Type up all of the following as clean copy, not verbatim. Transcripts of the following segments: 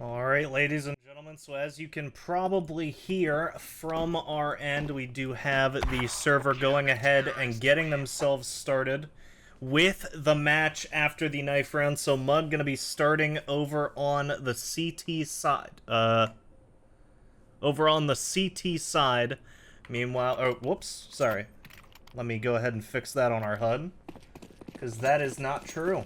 Alright, ladies and gentlemen, so as you can probably hear from our end, we do have the server going ahead and getting themselves started with the match after the knife round. So Mug gonna be starting over on the CT side. Over on the CT side. Meanwhile, oh, whoops, sorry. Let me go ahead and fix that on our HUD, because that is not true.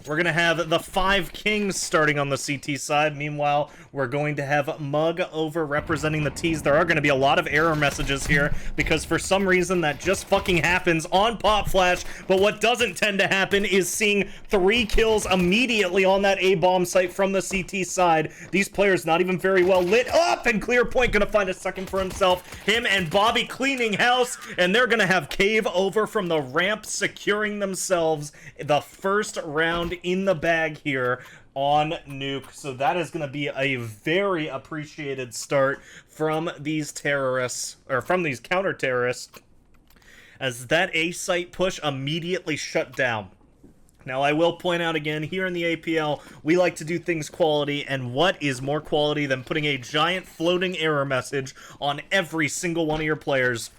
We're going to have the 5 Kings starting on the CT side. Meanwhile, we're going to have Mug over representing the Ts. There are going to be a lot of error messages here, because for some reason that just fucking happens on Pop Flash. But what doesn't tend to happen is seeing 3 kills immediately on that A-bomb site from the CT side. These players not even very well lit up, and Clearpoint going to find a second for himself. Him and Bobby cleaning house, and they're going to have Cave over from the ramp, securing themselves the first round in the bag here on Nuke. So that is going to be a very appreciated start from these terrorists, or from these counter-terrorists, as that A site push immediately shut down. Now, I will point out again, here in the APL, we like to do things quality, and what is more quality than putting a giant floating error message on every single one of your players?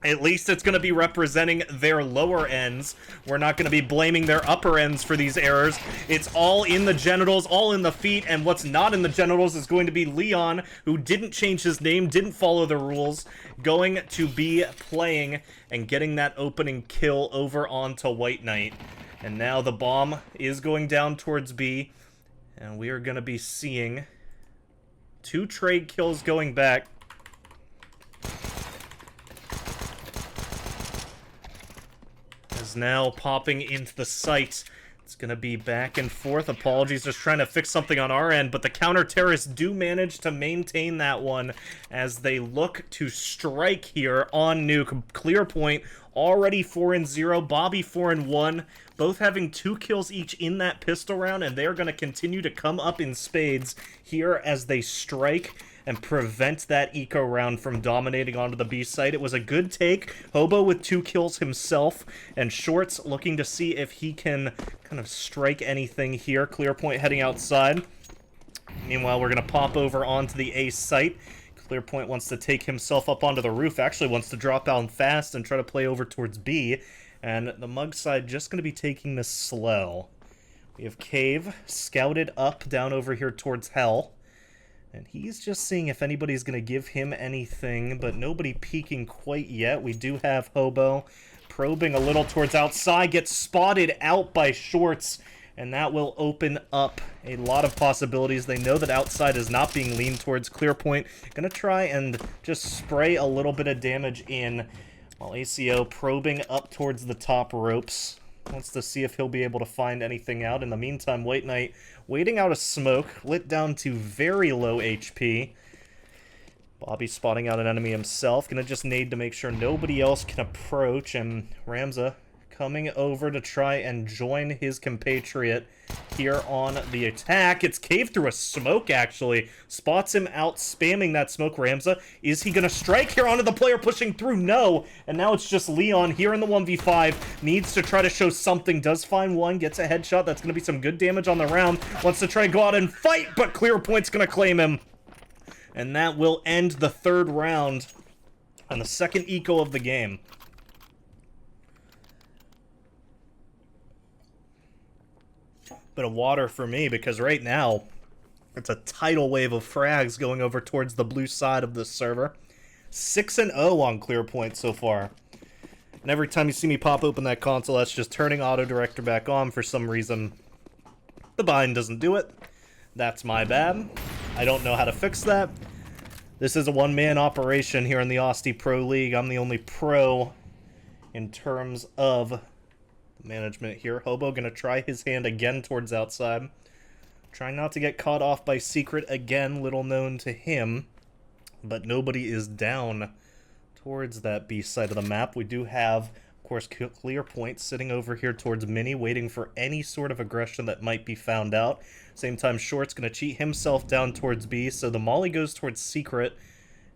At least it's going to be representing their lower ends. We're not going to be blaming their upper ends for these errors. It's all in the genitals, all in the feet, and what's not in the genitals is going to be Leon, who didn't change his name, didn't follow the rules, going to be playing and getting that opening kill over onto White Knight. And now the bomb is going down towards B, and we are going to be seeing 2 trade kills going back. Is now popping into the site. It's going to be back and forth. Apologies, just trying to fix something on our end, but the counter-terrorists do manage to maintain that one as they look to strike here on Nuke. Clearpoint already 4-0, Bobby 4-1, both having 2 kills each in that pistol round, and they're going to continue to come up in spades here as they strike and prevent that eco round from dominating onto the B site. It was a good take. Hobo with 2 kills himself, and Shorts looking to see if he can kind of strike anything here. Clearpoint heading outside. Meanwhile, we're going to pop over onto the A site. Clearpoint wants to take himself up onto the roof, actually wants to drop down fast and try to play over towards B, and the Mug side just going to be taking this slow. We have Cave scouted up down over here towards Hell. And he's just seeing if anybody's going to give him anything, but nobody peeking quite yet. We do have Hobo probing a little towards outside, gets spotted out by Shorts, and that will open up a lot of possibilities. They know that outside is not being leaned towards. Clearpoint going to try and just spray a little bit of damage in, while ACO probing up towards the top ropes. Wants to see if he'll be able to find anything out. In the meantime, White Knight waiting out a smoke, lit down to very low HP. Bobby spotting out an enemy himself. Gonna just nade to make sure nobody else can approach. And Ramza coming over to try and join his compatriot here on the attack. It's Cave through a smoke, actually. Spots him out, spamming that smoke. Ramza, is he going to strike here onto the player pushing through? No. And now it's just Leon here in the 1v5. Needs to try to show something. Does find one. Gets a headshot. That's going to be some good damage on the round. Wants to try and go out and fight, but Clearpoint's going to claim him. And that will end the 3rd round and the 2nd eco of the game. Bit of water for me, because right now it's a tidal wave of frags going over towards the blue side of this server. 6-0 on Clearpoint so far. And every time you see me pop open that console, that's just turning auto director back on for some reason. The bind doesn't do it. That's my bad. I don't know how to fix that. This is a one-man operation here in the Aussie Pro League. I'm the only pro in terms of management here. Hobo gonna try his hand again towards outside. Trying not to get caught off by Secret again, little known to him. But nobody is down towards that B side of the map. We do have, of course, Clearpoint sitting over here towards Mini, waiting for any sort of aggression that might be found out. Same time, Short's gonna cheat himself down towards B, so the molly goes towards Secret.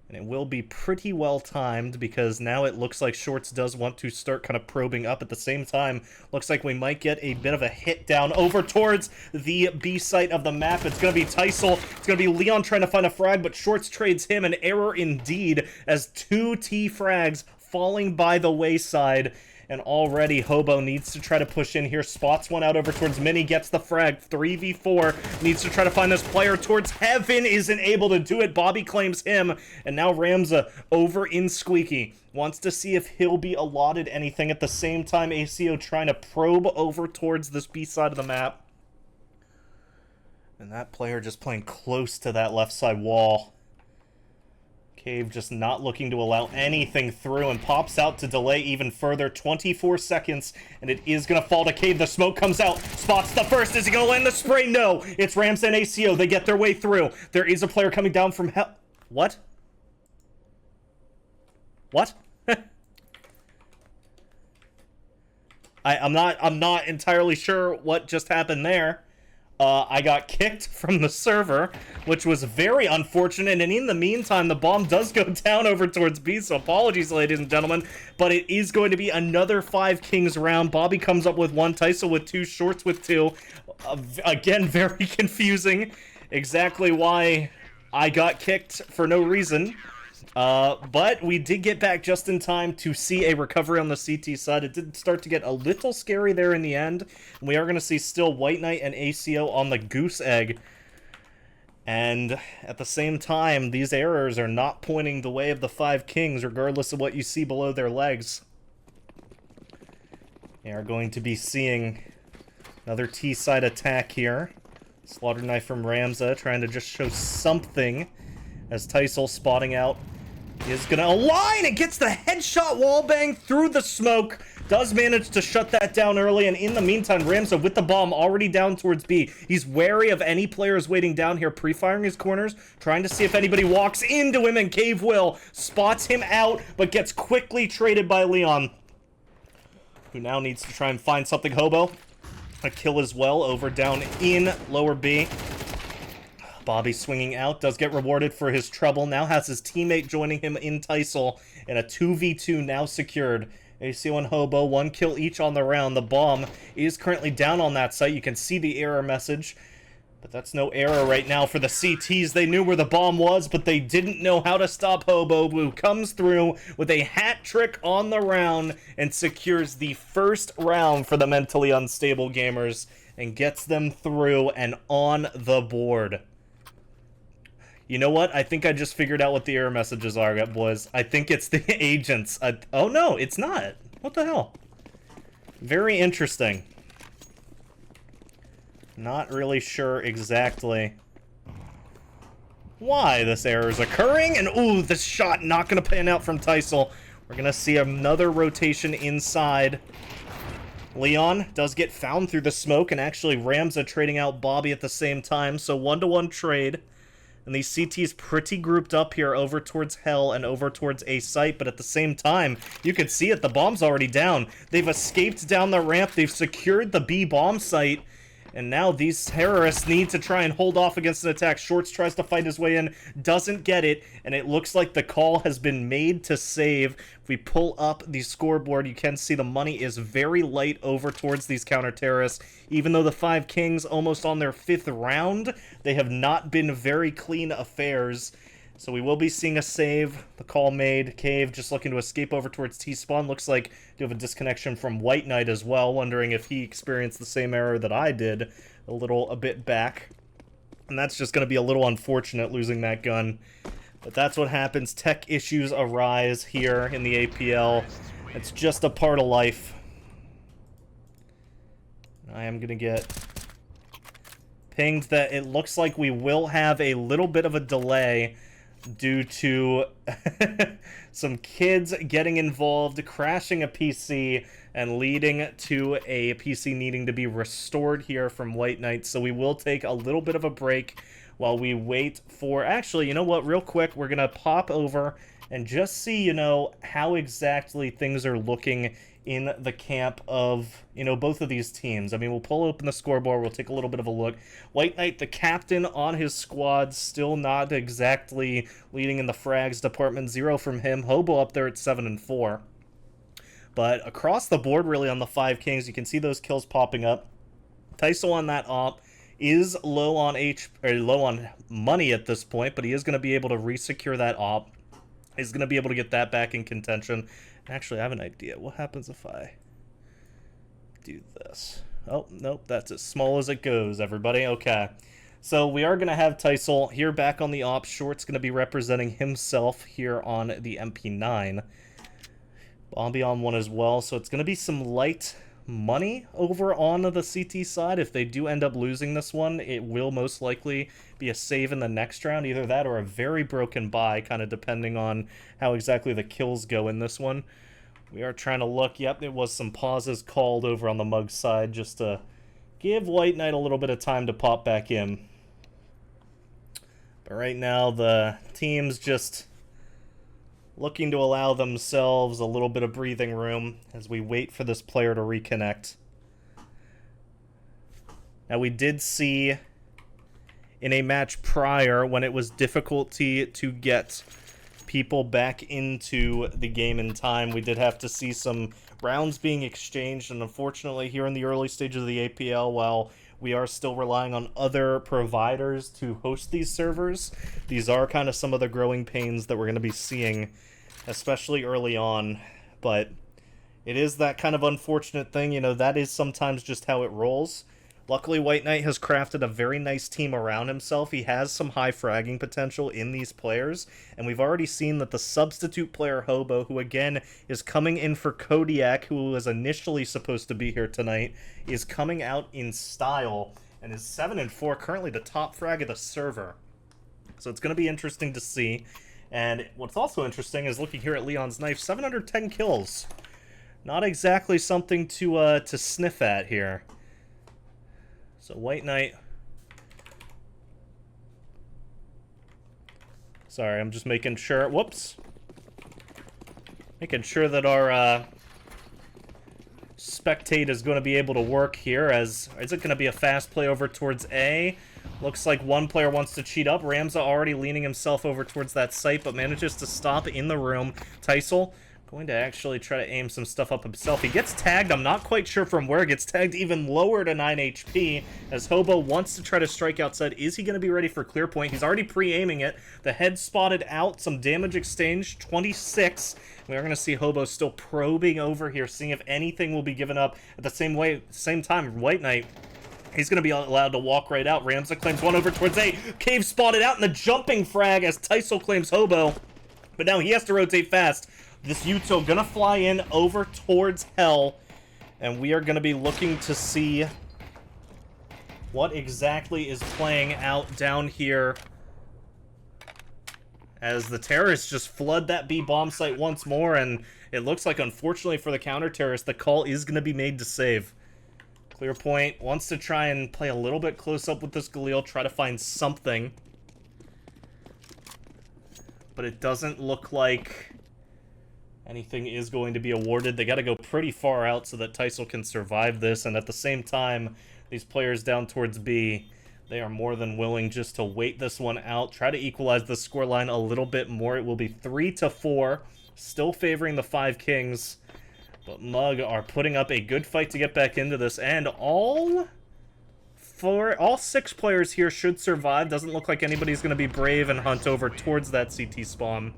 And it will be pretty well timed because now it looks like Shorts does want to start kind of probing up at the same time. Looks like we might get a bit of a hit down over towards the B site of the map. It's going to be Teisel. It's going to be Leon trying to find a frag, but Shorts trades him. An error indeed as 2 T frags falling by the wayside. And already Hobo needs to try to push in here. Spots one out over towards Mini, gets the frag. 3v4, needs to try to find this player towards Heaven, isn't able to do it. Bobby claims him, and now Ramza over in Squeaky. Wants to see if he'll be allotted anything. At the same time, ACO trying to probe over towards this B side of the map. And that player just playing close to that left side wall. Cave just not looking to allow anything through and pops out to delay even further. 24 seconds, and it is going to fall to Cave. The smoke comes out. Spots the first. Is he going to land the spray? No. It's Rams and ACO. They get their way through. There is a player coming down from hell. What? What? I'm not entirely sure what just happened there. I got kicked from the server, which was very unfortunate, and in the meantime, the bomb does go down over towards B, so apologies, ladies and gentlemen, but it is going to be another 5 Kings round. Bobby comes up with 1, Teisel with 2, Shorts with 2. Again, very confusing. Exactly why I got kicked for no reason. But we did get back just in time to see a recovery on the CT side. It did start to get a little scary there in the end. We are going to see still White Knight and ACO on the Goose Egg. And at the same time, these errors are not pointing the way of the 5 Kings, regardless of what you see below their legs. They are going to be seeing another T-side attack here. Slaughter Knife from Ramza trying to just show something as Teisel spotting out. Is going to align and gets the headshot wallbang through the smoke. Does manage to shut that down early, and in the meantime, Ramza with the bomb already down towards B. He's wary of any players waiting down here, pre-firing his corners, trying to see if anybody walks into him, and Cave will. Spots him out, but gets quickly traded by Leon, who now needs to try and find something. Hobo, a kill as well over down in lower B. Bobby swinging out, does get rewarded for his trouble. Now has his teammate joining him in Teisel, and a 2v2 now secured. ACO and Hobo, 1 kill each on the round. The bomb is currently down on that site. You can see the error message, but that's no error right now for the CTs. They knew where the bomb was, but they didn't know how to stop Hobo, who comes through with a hat trick on the round and secures the first round for the mentally unstable gamers and gets them through and on the board. You know what? I think I just figured out what the error messages are, boys. I think it's the agents. Oh, no, it's not. What the hell? Very interesting. Not really sure exactly why this error is occurring. And, ooh, this shot not going to pan out from Teisel. We're going to see another rotation inside. Leon does get found through the smoke, and actually Ramza trading out Bobby at the same time. So 1-to-1 trade. And these CTs pretty grouped up here over towards Hell and over towards A site, but at the same time, you can see it, the bomb's already down. They've escaped down the ramp, they've secured the B bomb site, and now these terrorists need to try and hold off against an attack. Shorts tries to fight his way in, doesn't get it, and it looks like the call has been made to save. If we pull up the scoreboard, you can see the money is very light over towards these counter-terrorists. Even though the 5 Kings almost on their 5th round, they have not been very clean affairs. So we will be seeing a save. The call made. Cave just looking to escape over towards T-spawn. Looks like you have a disconnection from White Knight as well. Wondering if he experienced the same error that I did a bit back. And that's just going to be a little unfortunate, losing that gun. But that's what happens. Tech issues arise here in the APL. It's just a part of life. I am going to get pinged that it looks like we will have a little bit of a delay due to some kids getting involved, crashing a PC, and leading to a PC needing to be restored here from White Knight. So we will take a little bit of a break while we wait for... Actually, you know what? Real quick, we're going to pop over and just see, how exactly things are looking in the camp of, you know, both of these teams. I mean, we'll pull open the scoreboard. We'll take a little bit of a look. White Knight, the captain on his squad, still not exactly leading in the frags department. 0 from him. Hobo up there at 7-4. But across the board, really, on the 5 Kings, you can see those kills popping up. Tyso on that op is low on money at this point, but he is going to be able to resecure that op. He's going to be able to get that back in contention. Actually, I have an idea. What happens if I do this? Oh, nope, that's as small as it goes, everybody. Okay. So we are going to have Tyso here back on the op. Short's going to be representing himself here on the MP9. Bombi on one as well. So it's going to be some light money over on the CT side. If they do end up losing this one, it will most likely be a save in the next round. Either that or a very broken buy, kind of depending on how exactly the kills go in this one. We are trying to look. Yep, it was some pauses called over on the Mug side just to give White Knight a little bit of time to pop back in. But right now, the team's just looking to allow themselves a little bit of breathing room as we wait for this player to reconnect. Now, we did see in a match prior when it was difficulty to get people back into the game in time, we did have to see some rounds being exchanged, and unfortunately here in the early stages of the APL, while we are still relying on other providers to host these servers, these are kind of some of the growing pains that we're going to be seeing, especially early on. But it is that kind of unfortunate thing, you know, that is sometimes just how it rolls. Luckily, White Knight has crafted a very nice team around himself. He has some high fragging potential in these players, and we've already seen that the substitute player Hobo, who again is coming in for Kodiak, who was initially supposed to be here tonight, is coming out in style and is 7-4, currently the top frag of the server. So it's going to be interesting to see. And what's also interesting is looking here at Leon's knife, 710 kills. Not exactly something to sniff at here. So White Knight. Sorry, I'm just making sure. Whoops. Making sure that our spectate is going to be able to work here. As is it going to be a fast play over towards A? Looks like one player wants to cheat up. Ramza already leaning himself over towards that site, but manages to stop in the room. Tyso going to actually try to aim some stuff up himself. He gets tagged. I'm not quite sure from where. Gets tagged even lower to 9 HP as Hobo wants to try to strike outside. Is he going to be ready for clear point? He's already pre-aiming it. The head spotted out. Some damage exchange. 26. We are going to see Hobo still probing over here, seeing if anything will be given up. At the same time, White Knight, he's going to be allowed to walk right out. Ramza claims one over towards A. Cave spotted out in the jumping frag as Tyso claims Hobo. But now he has to rotate fast. This Yuto gonna fly in over towards Hell, and we are gonna be looking to see what exactly is playing out down here as the terrorists just flood that B bomb site once more, and it looks like, unfortunately for the counter-terrorists, the call is gonna be made to save. Clearpoint wants to try and play a little bit close up with this Galil, try to find something, but it doesn't look like anything is going to be awarded. They got to go pretty far out so that Tyso can survive this, and at the same time, these players down towards B, they are more than willing just to wait this one out, try to equalize the scoreline a little bit more. It will be 3-4, still favoring the 5 Kings, but Mug are putting up a good fight to get back into this, and all 6 players here should survive. Doesn't look like anybody's going to be brave and hunt over towards that CT spawn.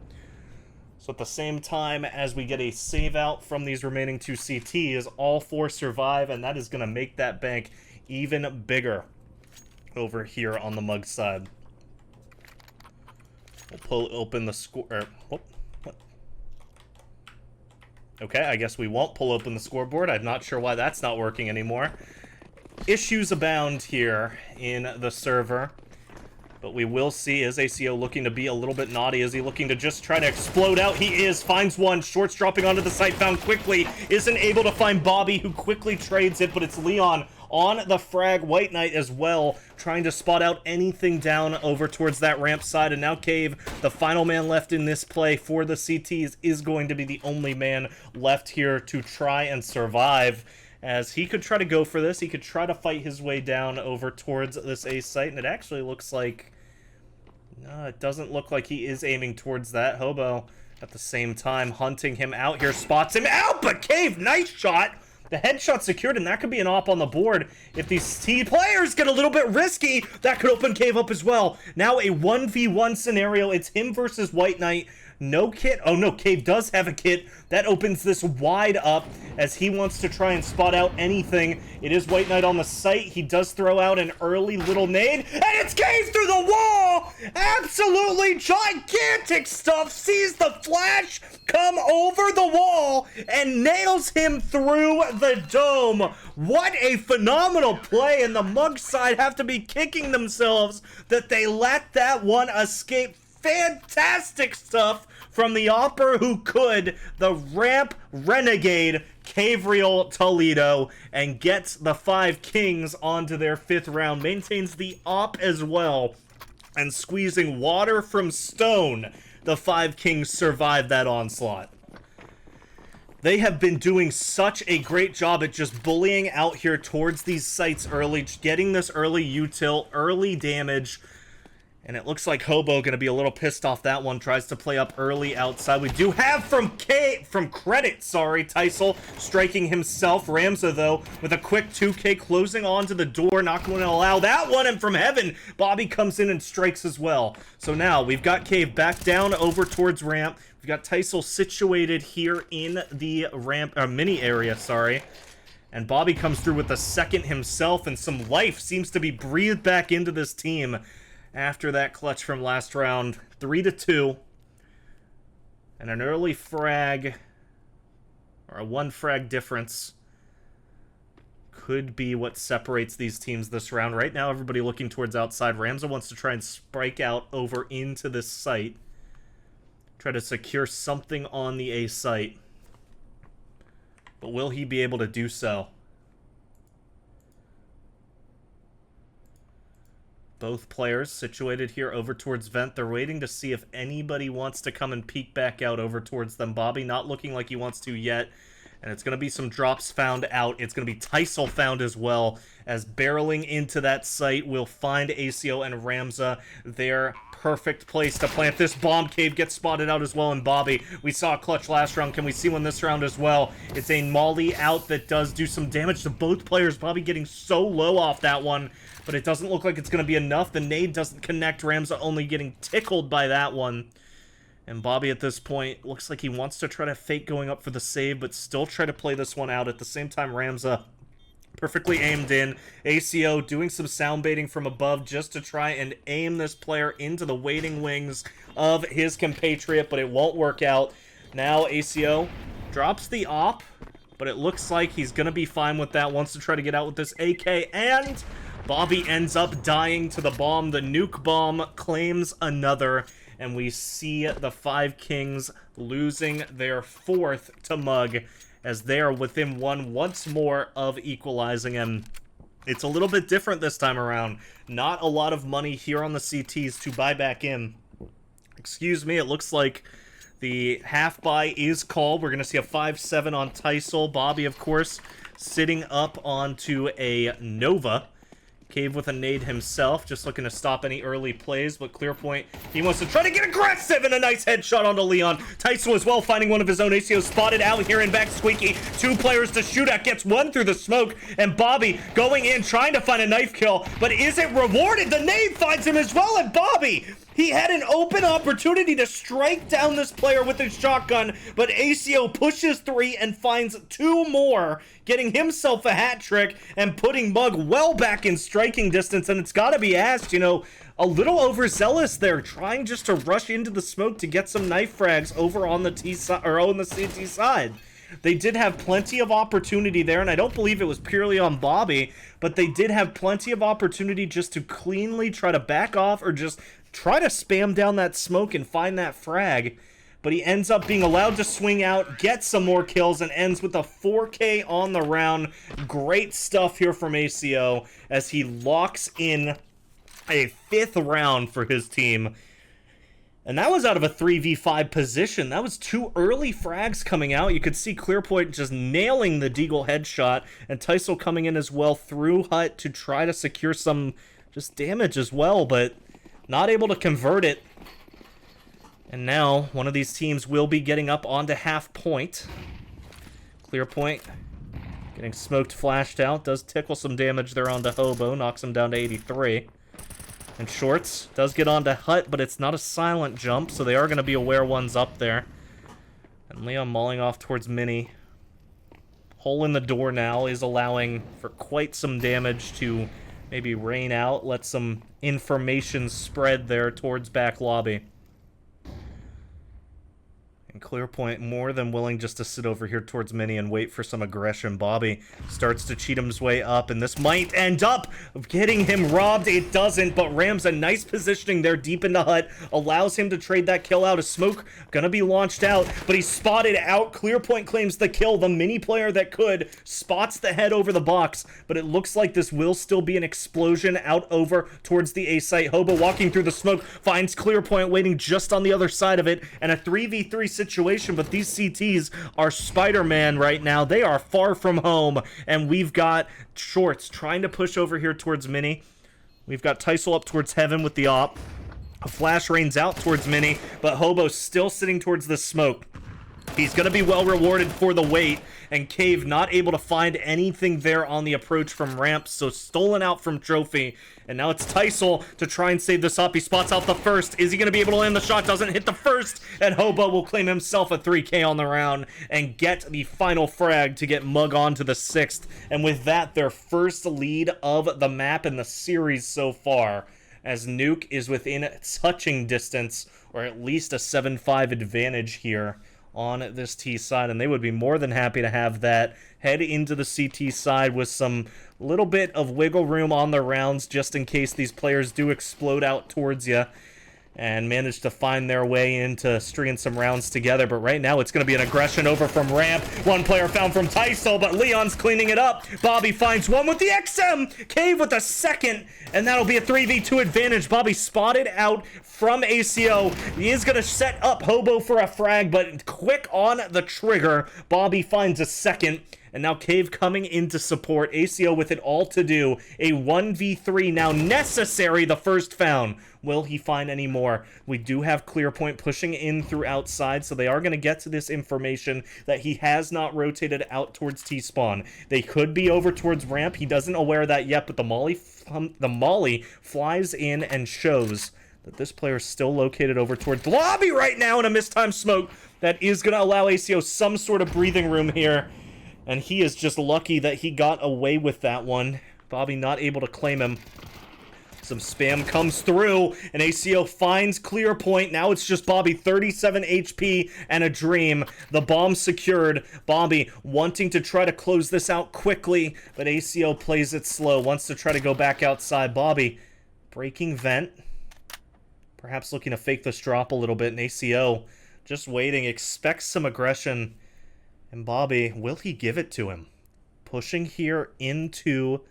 So at the same time as we get a save out from these remaining 2 CTs, all 4 survive, and that is going to make that bank even bigger over here on the Mug side. We'll pull open the score. Okay, I guess we won't pull open the scoreboard. I'm not sure why that's not working anymore. Issues abound here in the server. But we will see, is ACO looking to be a little bit naughty? Is he looking to just try to explode out? He is, finds one, Shorts dropping onto the site, found quickly, isn't able to find Bobby, who quickly trades it, but it's Leon on the frag. White Knight as well, trying to spot out anything down over towards that ramp side. And now Cave, the final man left in this play for the CTs, is going to be the only man left here to try and survive. As he could try to go for this, he could try to fight his way down over towards this A site, and it actually looks like... No, it doesn't look like he is aiming towards that. Hobo, at the same time, hunting him out here, spots him out, but Cave, nice shot! The headshot secured, and that could be an op on the board. If these T players get a little bit risky, that could open Cave up as well. Now a 1v1 scenario, it's him versus White Knight. No kit. Oh no, Cave does have a kit. That opens this wide up as he wants to try and spot out anything. It is White Knight on the site. He does throw out an early little nade, and it's Cave through the wall! Absolutely gigantic stuff. Sees the flash come over the wall and nails him through the dome. What a phenomenal play, and the Mug side have to be kicking themselves that they let that one escape. Fantastic stuff from the Opper who could, the ramp renegade, Cavriel Toledo, and gets the 5 Kings onto their 5th round. Maintains the op as well, and squeezing water from stone, the 5 Kings survive that onslaught. They have been doing such a great job at just bullying out here towards these sites early, getting this early util, early damage. And it looks like Hobo going to be a little pissed off that one. Tries to play up early outside. We do have from Credit, Teisel striking himself. Ramza, though, with a quick 2K closing onto the door. Not going to allow that one. And from heaven, Bobby comes in and strikes as well. So now we've got Cave back down over towards ramp. We've got Teisel situated here in the ramp, mini area, And Bobby comes through with the second himself. And some life seems to be breathed back into this team after that clutch from last round. 3-2. And an early frag, or a 1 frag difference, could be what separates these teams this round. Right now, everybody looking towards outside. Ramza wants to try and spike out over into this site. Try to secure something on the A site. But will he be able to do so? Both players situated here over towards vent. They're waiting to see if anybody wants to come and peek back out over towards them. Bobby not looking like he wants to yet. And it's going to be some drops found out. It's going to be Teisel found as well, as barreling into that site will find ACO and Ramza. Their perfect place to plant this bomb. Cave gets spotted out as well, and Bobby, we saw a clutch last round. Can we see one this round as well? It's a molly out that does do some damage to both players. Bobby getting so low off that one, but it doesn't look like it's going to be enough. The nade doesn't connect. Ramza only getting tickled by that one. And Bobby at this point looks like he wants to try to fake going up for the save, but still try to play this one out. At the same time, Ramza perfectly aimed in. ACO doing some sound baiting from above just to try and aim this player into the waiting wings of his compatriot, but it won't work out. Now ACO drops the op, but it looks like he's going to be fine with that. Wants to try to get out with this AK, and Bobby ends up dying to the bomb. The nuke bomb claims another. And we see the 5 Kings losing their 4th to Mug, as they are within one once more of equalizing. And it's a little bit different this time around. Not a lot of money here on the CTs to buy back in. Excuse me, it looks like the half buy is called. We're going to see a 5-7 on Teisel. Bobby, of course, sitting up onto a Nova. Cave with a nade himself, just looking to stop any early plays, but Clearpoint, he wants to try to get aggressive, and a nice headshot onto Leon. Teisel as well, finding one of his own. ACO spotted out here in back Squeaky. 2 players to shoot at, gets one through the smoke, and Bobby going in, trying to find a knife kill, but is it rewarded? The nade finds him as well, and Bobby, he had an open opportunity to strike down this player with his shotgun, but ACO pushes 3 and finds 2 more, getting himself a hat trick and putting Mug well back in striking distance. And it's got to be asked, you know, a little overzealous there, trying just to rush into the smoke to get some knife frags over on the T side, or on the CT side. They did have plenty of opportunity there, and I don't believe it was purely on Bobby, but they did have plenty of opportunity just to cleanly try to back off or just try to spam down that smoke and find that frag. but he ends up being allowed to swing out, get some more kills, and ends with a 4K on the round. Great stuff here from ACO as he locks in a 5th round for his team. And that was out of a 3v5 position. That was 2 early frags coming out. You could see Clearpoint just nailing the Deagle headshot, and Teisel coming in as well through hut to try to secure some just damage as well, but not able to convert it. And now one of these teams will be getting up onto half point. Clearpoint getting smoked, flashed out. Does tickle some damage there onto Hobo. Knocks him down to 83. And Shorts does get onto Hut, but it's not a silent jump, so they are going to be aware ones up there. And Leon mauling off towards Mini. Hole in the door now is allowing for quite some damage to maybe rain out. Let some information spread there towards back lobby. And Clearpoint more than willing just to sit over here towards Mini and wait for some aggression. Bobby starts to cheat his way up, and this might end up getting him robbed. It doesn't, but Ram's a nice positioning there deep in the hut. Allows him to trade that kill out. A smoke gonna be launched out, but he's spotted out. Clearpoint claims the kill. The Mini player that could spots the head over the box, but it looks like this will still be an explosion out over towards the A site. Hobo walking through the smoke, finds Clearpoint waiting just on the other side of it, and a 3v3 situation, but these CTs are Spider-Man right now. They are far from home, and we've got Shorts trying to push over here towards Mini. We've got Teisel up towards Heaven with the op. A flash rains out towards Mini, but Hobo's still sitting towards the smoke. He's going to be well rewarded for the wait, and Cave not able to find anything there on the approach from ramp, so stolen out from Trophy. And now it's Teisel to try and save this up. He spots out the first. Is he going to be able to land the shot? Doesn't hit the first, and Hobo will claim himself a 3K on the round and get the final frag to get Mug on to the 6th. And with that, their first lead of the map in the series so far, as Nuke is within touching distance, or at least a 7-5 advantage here on this T side, and they would be more than happy to have that. Head into the CT side with some little bit of wiggle room on the rounds just in case these players do explode out towards you, and manage to find their way into stringing some rounds together. But right now it's going to be an aggression over from ramp. One player found from Teisel, but Leon's cleaning it up. Bobby finds one with the XM. Cave with a second, and that'll be a 3v2 advantage. Bobby spotted out from ACO. He is going to set up Hobo for a frag, but quick on the trigger. Bobby finds a second. And now Cave coming in to support. ACO with it all to do. A 1v3 now necessary. The first found. Will he find any more? We do have Clearpoint pushing in through outside, so they are going to get to this information that he has not rotated out towards T-spawn. They could be over towards ramp. He doesn't aware of that yet, but the Molly flies in and shows that this player is still located over towards the lobby right now in a mistimed smoke. That is going to allow ACO some sort of breathing room here. And he is just lucky that he got away with that one. Bobby not able to claim him. Some spam comes through, and ACO finds Clearpoint. Now it's just Bobby, 37 HP and a dream. The bomb secured. Bobby wanting to try to close this out quickly, but ACO plays it slow, wants to try to go back outside. Bobby breaking vent. Perhaps looking to fake this drop a little bit, and ACO just waiting, expects some aggression. And Bobby, will he give it to him? Pushing here into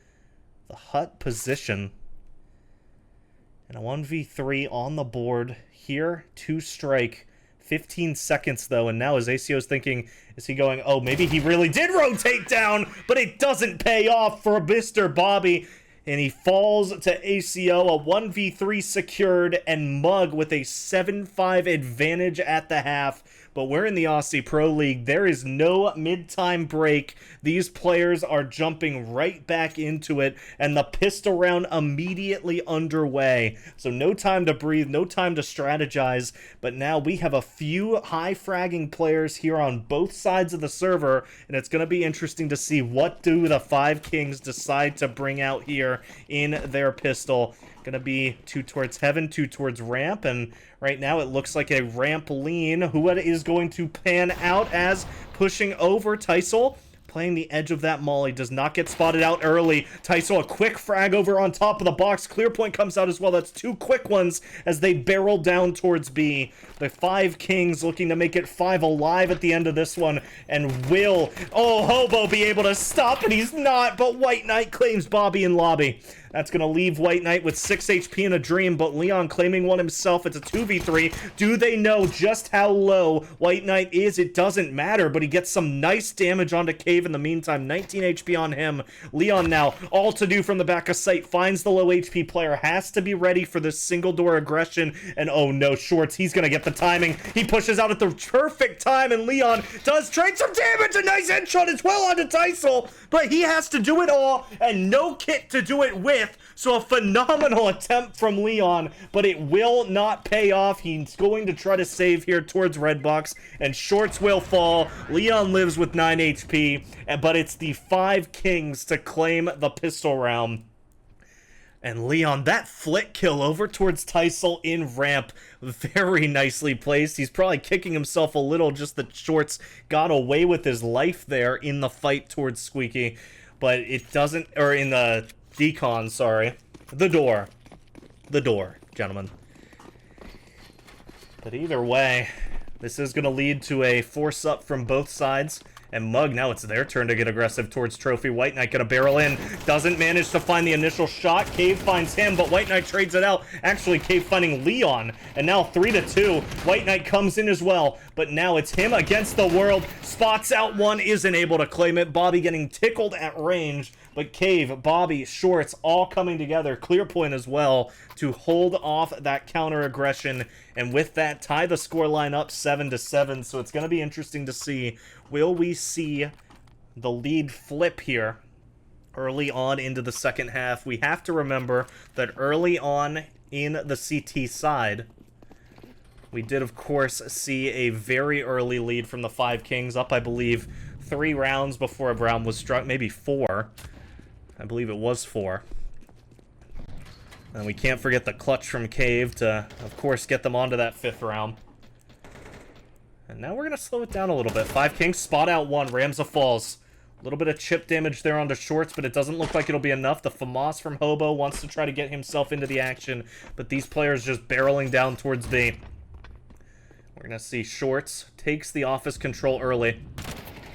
the hut position. And a 1v3 on the board here to strike. 15 seconds though, and now as ACO's thinking, is he going, oh, maybe he really did rotate down, but it doesn't pay off for Mr. Bobby. And he falls to ACO, a 1v3 secured, and Mug with a 7-5 advantage at the half. But we're in the Aussie Pro League. There is no mid-time break. These players are jumping right back into it, and the pistol round immediately underway. So no time to breathe, no time to strategize. But now we have a few high-fragging players here on both sides of the server, and it's going to be interesting to see what do the 5 Kings decide to bring out here in their pistol. Going to be 2 towards Heaven, 2 towards ramp, and right now it looks like a ramp lean. Who is going to pan out as pushing over Teisel? playing the edge of that molly, does not get spotted out early. Tyso, a quick frag over on top of the box. Clear point comes out as well. That's 2 quick ones as they barrel down towards B. The 5 Kings looking to make it 5 alive at the end of this one. And will, oh, Hobo be able to stop it? He's not, but White Knight claims Bobby in lobby. That's going to leave White Knight with 6 HP in a dream, but Leon claiming one himself. It's a 2v3. Do they know just how low White Knight is? It doesn't matter, but he gets some nice damage onto Cave in the meantime. 19 HP on him. Leon now, all to do from the back of sight, finds the low HP player, has to be ready for this single door aggression, and oh no, Shorts, he's going to get the timing. He pushes out at the perfect time, and Leon does trade some damage. A nice headshot as well onto Tyso, but he has to do it all, and no kit to do it with. So a phenomenal attempt from Leon, but it will not pay off. He's going to try to save here towards Redbox, and Shorts will fall. Leon lives with 9 HP, but it's the 5 Kings to claim the pistol round. And Leon, that flick kill over towards Tyso in ramp, very nicely placed. He's probably kicking himself a little, just that Shorts got away with his life there in the fight towards Squeaky. But it doesn't, or in the decon, sorry. The door, gentlemen. But either way, this is going to lead to a force up from both sides. And Mug, now it's their turn to get aggressive towards Trophy. White Knight gonna barrel in. Doesn't manage to find the initial shot. Cave finds him, but White Knight trades it out. Actually, Cave finding Leon. And now 3-2. White Knight comes in as well. But now it's him against the world. Spots out one, isn't able to claim it. Bobby getting tickled at range. But Cave, Bobby, Shorts, all coming together. Clear point as well to hold off that counter aggression. And with that, tie the scoreline up 7-7. So it's going to be interesting to see. Will we see the lead flip here early on into the second half? We have to remember that early on in the CT side, we did, of course, see a very early lead from the 5 Kings, up, I believe, 3 rounds before a round was struck, maybe 4. I believe it was 4. And we can't forget the clutch from Cave to, of course, get them onto that 5th round. And now we're going to slow it down a little bit. 5 Kings, spot out 1, Ramza falls. A little bit of chip damage there onto Shorts, but it doesn't look like it'll be enough. The FAMAS from Hobo wants to try to get himself into the action, but these players just barreling down towards B. We're going to see Shorts takes the office control early.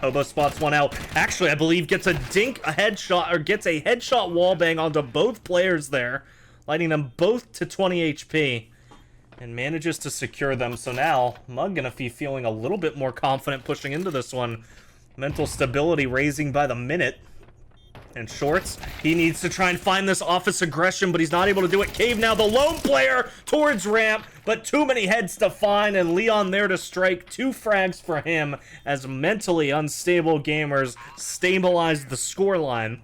Hobo spots one out. Actually, I believe gets a headshot, or gets a headshot wallbang onto both players there, lighting them both to 20 HP. And manages to secure them. So now, Mug gonna be feeling a little bit more confident pushing into this one. Mental stability raising by the minute. And Shorts, he needs to try and find this office aggression, but he's not able to do it. Cave now, the lone player towards ramp, but too many heads to find, and Leon there to strike. 2 frags for him as mentally unstable gamers stabilize the scoreline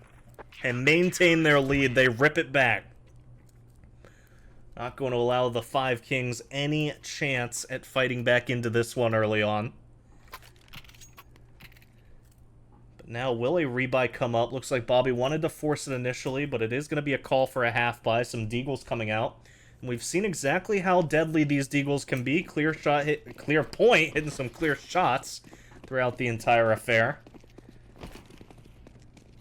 and maintain their lead. They rip it back. Not going to allow the 5 Kings any chance at fighting back into this one early on. But now will a rebuy come up? Looks like Bobby wanted to force it initially, but it is going to be a call for a half buy. Some deagles coming out. And we've seen exactly how deadly these deagles can be. Clear shot, clear point, hitting some clear shots throughout the entire affair.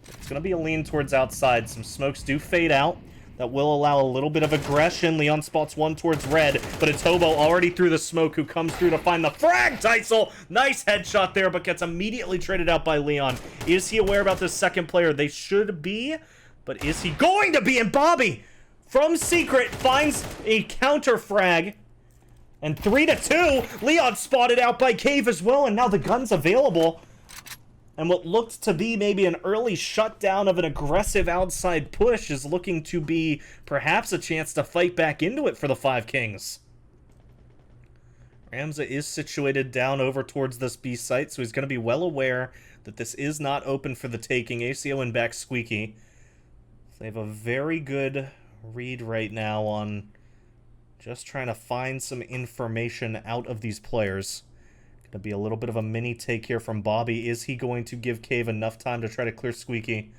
It's going to be a lean towards outside. Some smokes do fade out. That will allow a little bit of aggression. Leon spots one towards red, but it's Hobo already through the smoke who comes through to find the frag. Tyso, nice headshot there, but gets immediately traded out by Leon. Is he aware about this second player? They should be, but is he going to be? And Bobby, from secret, finds a counter frag. And 3-2, Leon spotted out by Cave as well, and now the gun's available. And what looked to be maybe an early shutdown of an aggressive outside push is looking to be perhaps a chance to fight back into it for the 5 Kings. Ramza is situated down over towards this B site, so he's going to be well aware that this is not open for the taking. ACO and back Squeaky. So they have a very good read right now on just trying to find some information out of these players. Gonna be a little bit of a mini take here from Bobby. Is he going to give Cave enough time to try to clear Squeaky?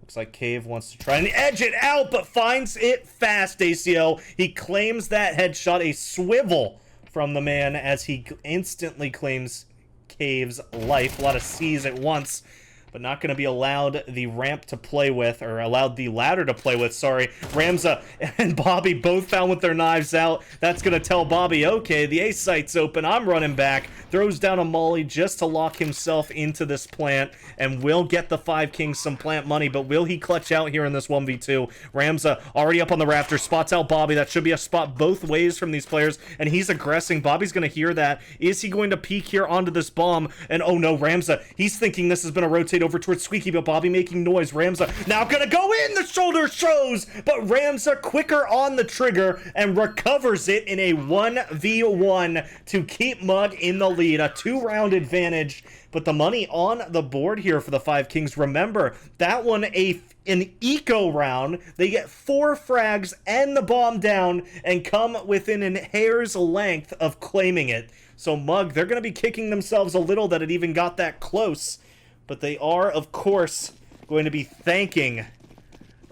Looks like Cave wants to try and edge it out, but finds it fast, ACO. He claims that headshot, a swivel from the man as he instantly claims Cave's life. A lot of C's at once. but not going to be allowed the ramp to play with, or allowed the ladder to play with, sorry. Ramza and Bobby both found with their knives out. That's going to tell Bobby, okay, the A site's open, I'm running back. Throws down a molly just to lock himself into this plant, and will get the 5 Kings some plant money, but will he clutch out here in this 1v2? Ramza already up on the rafter, spots out Bobby. That should be a spot both ways from these players, and he's aggressing. Bobby's going to hear that. Is he going to peek here onto this bomb? And oh no, Ramza, he's thinking this is going to rotate over towards Squeaky, but Bobby making noise. Ramza now going to go in, the shoulder shows, but Ramza quicker on the trigger and recovers it in a 1v1 to keep Mug in the lead. A 2-round advantage, but the money on the board here for the 5 Kings. Remember, that one an eco round. They get 4 frags and the bomb down and come within an hair's length of claiming it. So Mug, they're going to be kicking themselves a little that it even got that close, but they are, of course, going to be thanking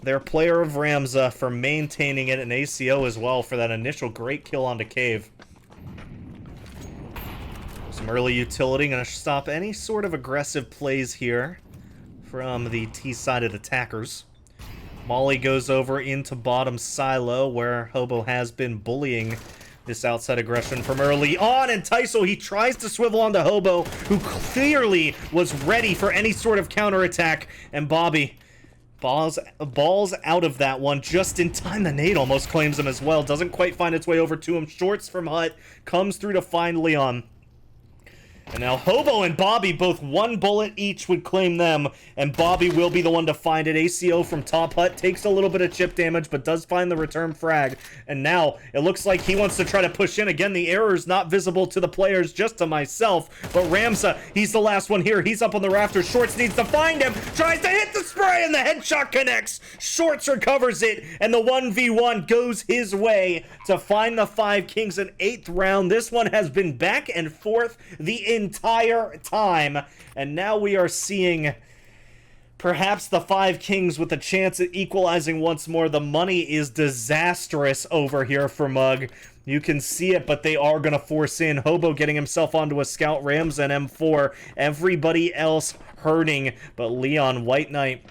their player of Ramza for maintaining it, and ACO as well for that initial great kill onto Cave. Some early utility, going to stop any sort of aggressive plays here from the T-sided attackers. Molly goes over into bottom silo, where Hobo has been bullying this outside aggression from early on, and Tyso, he tries to swivel onto Hobo, who clearly was ready for any sort of counterattack, and Bobby balls out of that one just in time. The nade almost claims him as well. Doesn't quite find its way over to him. Shorts from Hut comes through to find Leon. And now Hobo and Bobby, both 1 bullet each, would claim them, and Bobby will be the one to find it. ACO from top hut takes a little bit of chip damage, but does find the return frag. And now it looks like he wants to try to push in. Again, the error is not visible to the players, just to myself. But Ramza, he's the last one here. He's up on the rafters. Shorts needs to find him. Tries to hit the spray, and the headshot connects. Shorts recovers it, and the 1v1 goes his way to find the 5 Kings in 8th round. This one has been back and forth the entire time, and now we are seeing perhaps the 5 Kings with a chance at equalizing once more. The money is disastrous over here for Mug. You can see it, but they are going to force in. Hobo getting himself onto a scout, Rams and M4. Everybody else hurting, but Leon, White Knight,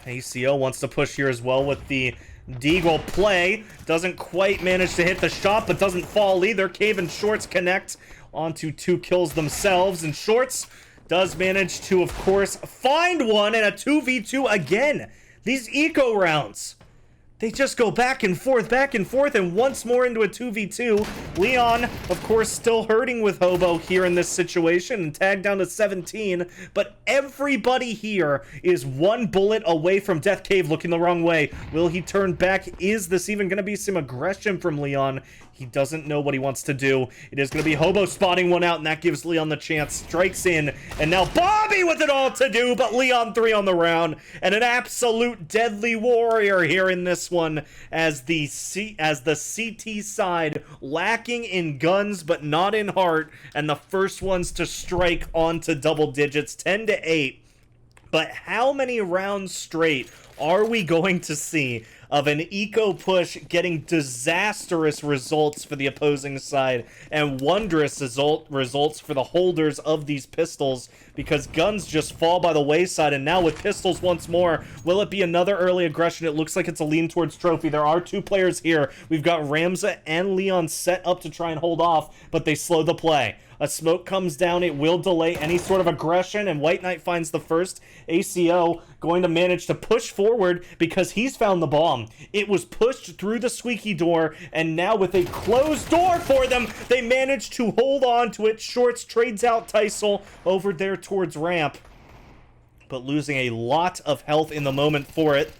ACO wants to push here as well with the Deagle play. Doesn't quite manage to hit the shot, but doesn't fall either. Cave and Shorts connect onto 2 kills themselves, and Shorts does manage to, of course, find one in a 2v2 again. These eco rounds, they just go back and forth, and once more into a 2v2. Leon, of course, still hurting with Hobo here in this situation, and tagged down to 17, but everybody here is 1 bullet away from Death Cave looking the wrong way. Will he turn back? Is this even going to be some aggression from Leon? He doesn't know what he wants to do. It is going to be Hobo spotting one out, and that gives Leon the chance. Strikes in, and now Bobby with it all to do, but Leon 3 on the round, and an absolute deadly warrior here in this one, as the CT side lacking in guns but not in heart, and the first ones to strike onto double digits, 10-8. But how many rounds straight are we going to see of an eco push getting disastrous results for the opposing side and wondrous results for the holders of these pistols, because guns just fall by the wayside? And now with pistols once more, will it be another early aggression? It looks like it's a lean towards trophy. There are 2 players here. We've got Ramza and Leon set up to try and hold off, but they slow the play. A smoke comes down, it will delay any sort of aggression, and White Knight finds the first. ACO going to manage to push forward because he's found the bomb. It was pushed through the squeaky door, and now with a closed door for them, they manage to hold on to it. Shorts trades out Tysel over there towards ramp, but losing a lot of health in the moment for it.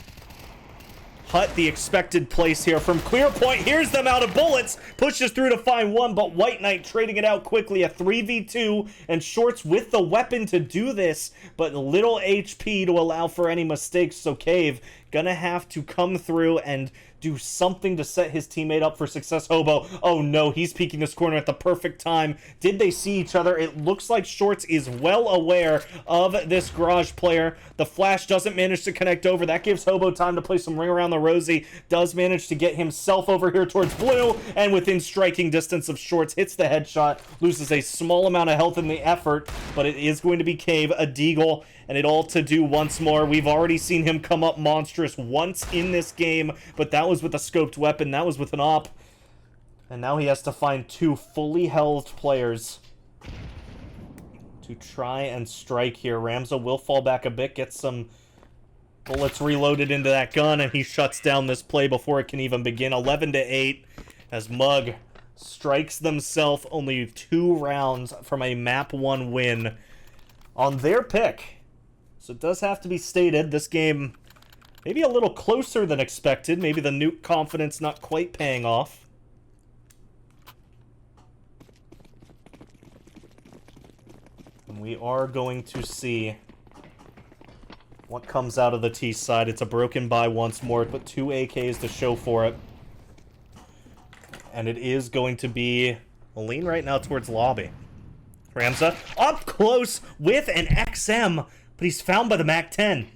Hut, the expected place here from clear point, hears them out of bullets, pushes through to find one, but White Knight trading it out quickly, a 3v2, and Shorts with the weapon to do this, but little HP to allow for any mistakes, so Cave gonna have to come through and do something to set his teammate up for success. Hobo, oh no, he's peeking this corner at the perfect time. Did they see each other? It looks like Shorts is well aware of this garage player. The flash doesn't manage to connect over. That gives Hobo time to play some ring around the rosy. Does manage to get himself over here towards blue, and within striking distance of Shorts, hits the headshot, loses a small amount of health in the effort, but it is going to be Cave, a Deagle, and it all to do once more. We've already seen him come up monstrous once in this game, but that was with a scoped weapon, that was with an op. And now he has to find 2 fully healthed players to try and strike here. Ramza will fall back a bit, get some bullets reloaded into that gun, and he shuts down this play before it can even begin. 11-8 as Mug strikes themselves only 2 rounds from a map 1 win on their pick. So it does have to be stated, this game maybe a little closer than expected. Maybe the nuke confidence not quite paying off. And we are going to see what comes out of the T side. It's a broken buy once more, but 2 AKs to show for it. And it is going to be a lean right now towards lobby. Ramza up close with an XM, but he's found by the MAC-10.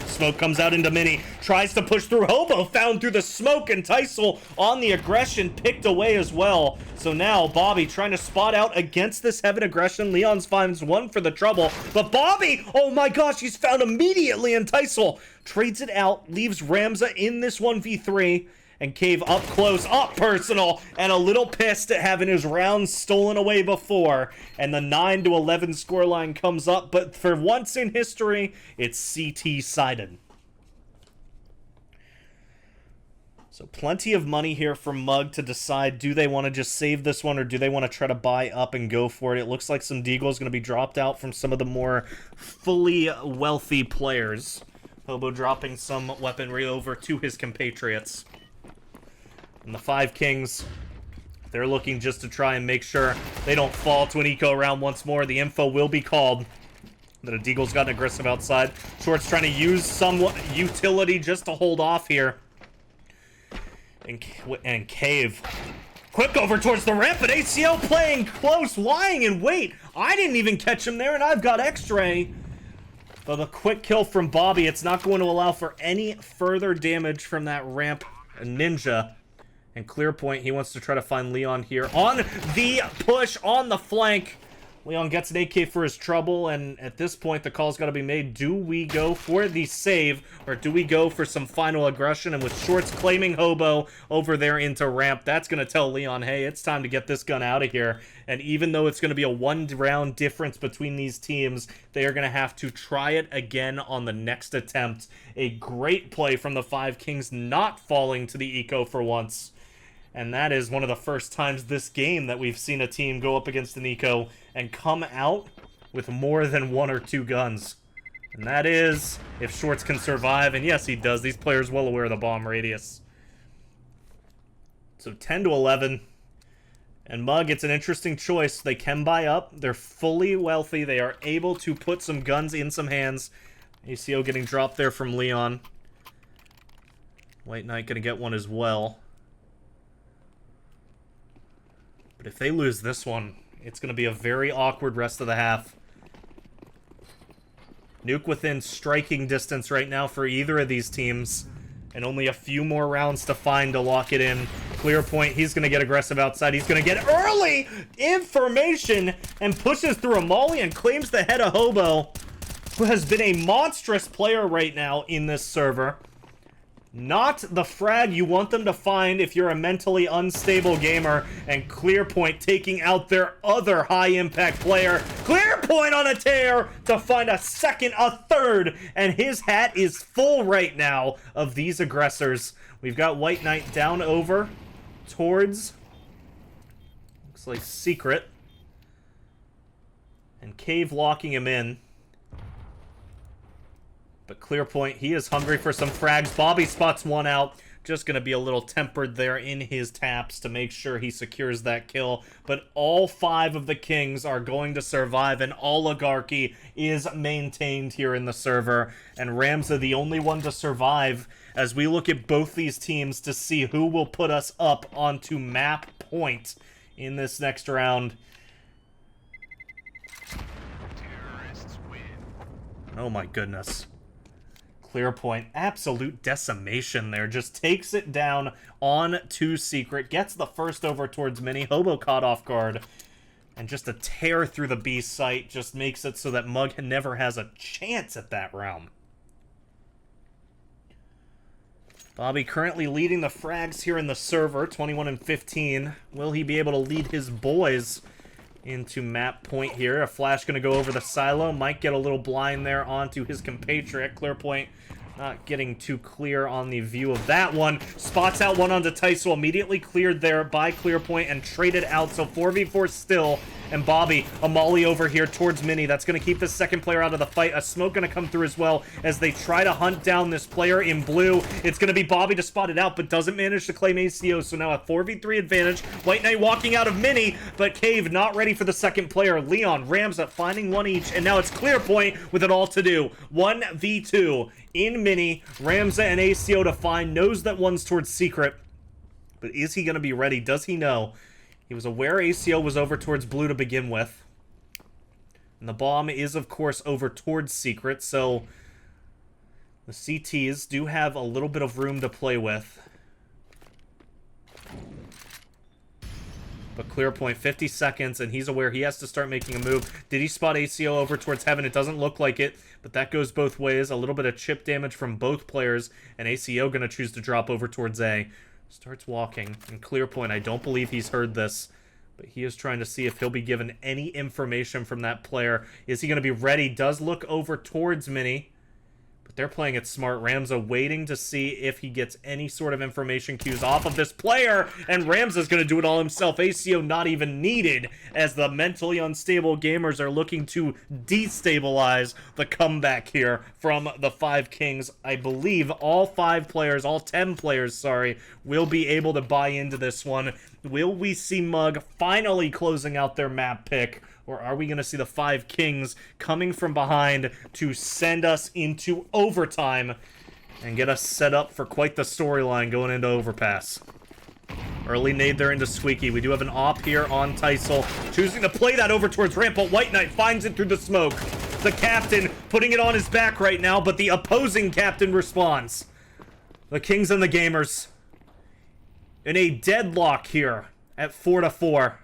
Smoke comes out into Mini, tries to push through. Hobo found through the smoke, and Teisel on the aggression picked away as well. So now Bobby trying to spot out against this heaven aggression. Leon's finds 1 for the trouble, but Bobby, oh my gosh, he's found immediately, and Teisel trades it out, leaves Ramza in this 1v3. And Cave up close, up personal, and a little pissed at having his rounds stolen away before. And the 9-11 scoreline comes up, but for once in history, it's CT-sided. So plenty of money here for Mug to decide, do they want to just save this one, or do they want to try to buy up and go for it? It looks like some Deagle is going to be dropped out from some of the more fully wealthy players. Hobo dropping some weaponry over to his compatriots. And the 5 Kings, they're looking just to try and make sure they don't fall to an eco round once more. The info will be called that a Deagle's gotten aggressive outside. Short's trying to use some utility just to hold off here. And Cave, quick over towards the ramp, but ACL playing close, lying in wait. I didn't even catch him there, and I've got X-Ray. But the quick kill from Bobby, it's not going to allow for any further damage from that ramp ninja. And clear point, he wants to try to find Leon here on the push, on the flank. Leon gets an AK for his trouble, and at this point, the call's got to be made. Do we go for the save, or do we go for some final aggression? And with Shorts claiming Hobo over there into ramp, that's going to tell Leon, hey, it's time to get this gun out of here. And even though it's going to be a 1-round difference between these teams, they are going to have to try it again on the next attempt. A great play from the 5 Kings, not falling to the eco for once. And that is one of the first times this game that we've seen a team go up against an eco and come out with more than 1 or 2 guns. And that is if Shorts can survive, and yes, he does. These players well aware of the bomb radius. So 10-11. And Mug, it's an interesting choice. They can buy up. They're fully wealthy. They are able to put some guns in some hands. ACO getting dropped there from Leon. White Knight gonna get one as well. But if they lose this one, it's going to be a very awkward rest of the half. Nuke within striking distance right now for either of these teams. And only a few more rounds to find to lock it in. Clear point, he's going to get aggressive outside. He's going to get early information and pushes through a molly and claims the head of Hobo, who has been a monstrous player right now in this server. Not the frag you want them to find if you're a mentally unstable gamer. And Clearpoint taking out their other high-impact player. Clearpoint on a tear to find a second, a third. And his hat is full right now of these aggressors. We've got White Knight down over towards, looks like Secret. And Cave locking him in. But Clearpoint, he is hungry for some frags. Bobby spots one out. Just going to be a little tempered there in his taps to make sure he secures that kill. But all 5 of the Kings are going to survive, and oligarchy is maintained here in the server. And Ramza, the only one to survive, as we look at both these teams to see who will put us up onto map point in this next round. Oh my goodness. Clearpoint, absolute decimation there. Just takes it down on to Secret. Gets the first over towards Mini. Hobo caught off guard. And just a tear through the B site just makes it so that Mug never has a chance at that round. Bobby currently leading the frags here in the server, 21 and 15. Will he be able to lead his boys into map point here? A flash going to go over the silo. Might get a little blind there onto his compatriot. Clear point not getting too clear on the view of that one. Spots out one onto Tyso, immediately cleared there by clear point and traded out. So 4v4 still. And Bobby, a molly over here towards Mini. That's going to keep the second player out of the fight. A smoke going to come through as well as they try to hunt down this player in blue. It's going to be Bobby to spot it out, but doesn't manage to claim ACO. So now a 4v3 advantage. White Knight walking out of Mini, but Cave not ready for the second player. Leon, Ramza finding one each, and now it's clear point with it all to do. 1v2 in Mini. Ramza and ACO to find. Knows that one's towards Secret, but is he going to be ready? Does he know? He was aware ACO was over towards blue to begin with. And the bomb is, of course, over towards Secret, so the CTs do have a little bit of room to play with. But clear point, 50 seconds, and he's aware he has to start making a move. Did he spot ACO over towards Heaven? It doesn't look like it, but that goes both ways. A little bit of chip damage from both players, and ACO going to choose to drop over towards A. Starts walking, and clear point, I don't believe he's heard this, but he is trying to see if he'll be given any information from that player. Is he going to be ready? Does look over towards Mini, but they're playing it smart. Ramza waiting to see if he gets any sort of information cues off of this player, and Ramza's going to do it all himself. ACO not even needed, as the mentally unstable gamers are looking to destabilize the comeback here from the Five Kings. I believe all 5 players, all 10 players, sorry, will be able to buy into this one. Will we see Mug finally closing out their map pick? Or are we going to see the Five Kings coming from behind to send us into overtime and get us set up for quite the storyline going into Overpass? Early nade there into Squeaky. We do have an op here on Tyso, choosing to play that over towards ramp, but White Knight finds it through the smoke. The captain putting it on his back right now, but the opposing captain responds. The Kings and the Gamers in a deadlock here at 4-4.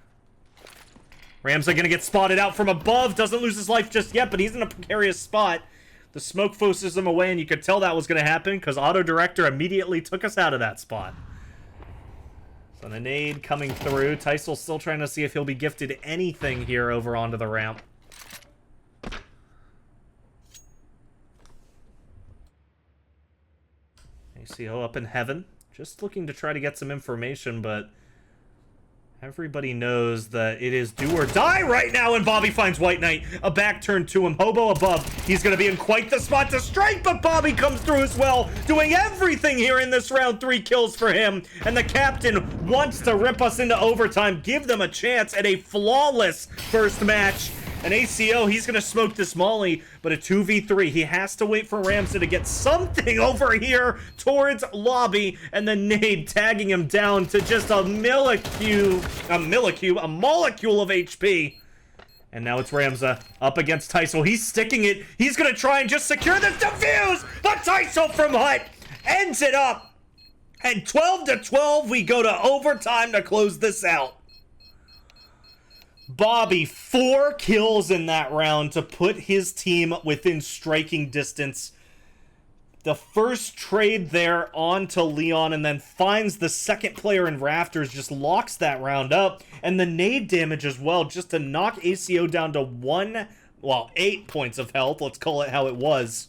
Ramza going to get spotted out from above. Doesn't lose his life just yet, but he's in a precarious spot. The smoke forces him away, and you could tell that was going to happen because Auto Director immediately took us out of that spot. So the nade coming through. Tysel's still trying to see if he'll be gifted anything here over onto the ramp. ACO up in Heaven. Just looking to try to get some information, but everybody knows that it is do or die right now, and Bobby finds White Knight. A back turn to him. Hobo above. He's going to be in quite the spot to strike, but Bobby comes through as well, doing everything here in this round. 3 kills for him, and the captain wants to rip us into overtime, give them a chance at a flawless first match. And ACO, he's going to smoke this molly, but a 2v3. He has to wait for Ramza to get something over here towards Lobby, and the nade tagging him down to just a molecule of HP. And now it's Ramza up against Tyso. He's sticking it. He's going to try and just secure this defuse, but Tyso from Hut ends it up. And 12-12, we go to overtime to close this out. Bobby, 4 kills in that round to put his team within striking distance. The first trade there onto Leon, and then finds the second player in Rafters, just locks that round up. And the nade damage as well, just to knock ACO down to 8 points of health. Let's call it how it was.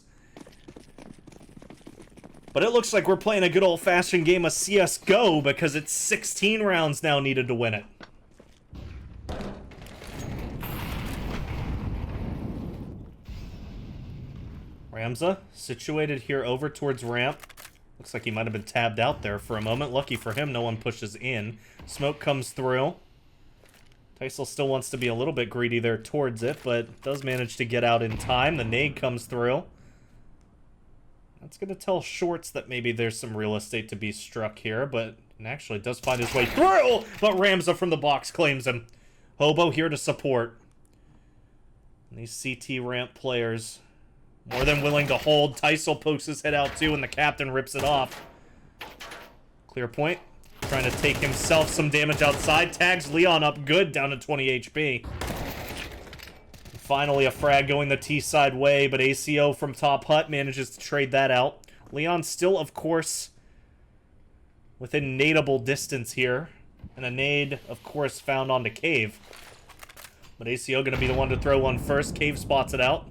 But it looks like we're playing a good old-fashioned game of CSGO, because it's 16 rounds now needed to win it. Ramza, situated here over towards ramp. Looks like he might have been tabbed out there for a moment. Lucky for him, no one pushes in. Smoke comes through. Tyso still wants to be a little bit greedy there towards it, but does manage to get out in time. The nade comes through. That's going to tell Shorts that maybe there's some real estate to be struck here, but actually does find his way through, but Ramza from the box claims him. Hobo here to support. And these CT ramp players more than willing to hold. Tyso pokes his head out too, and the captain rips it off. Clear point. trying to take himself some damage outside. Tags Leon up good, down to 20 HP. Finally, a frag going the T-side way, but ACO from top hut manages to trade that out. Leon still, of course, within nadeable distance here. And a nade, of course, found onto Cave. But ACO going to be the one to throw one first. Cave spots it out.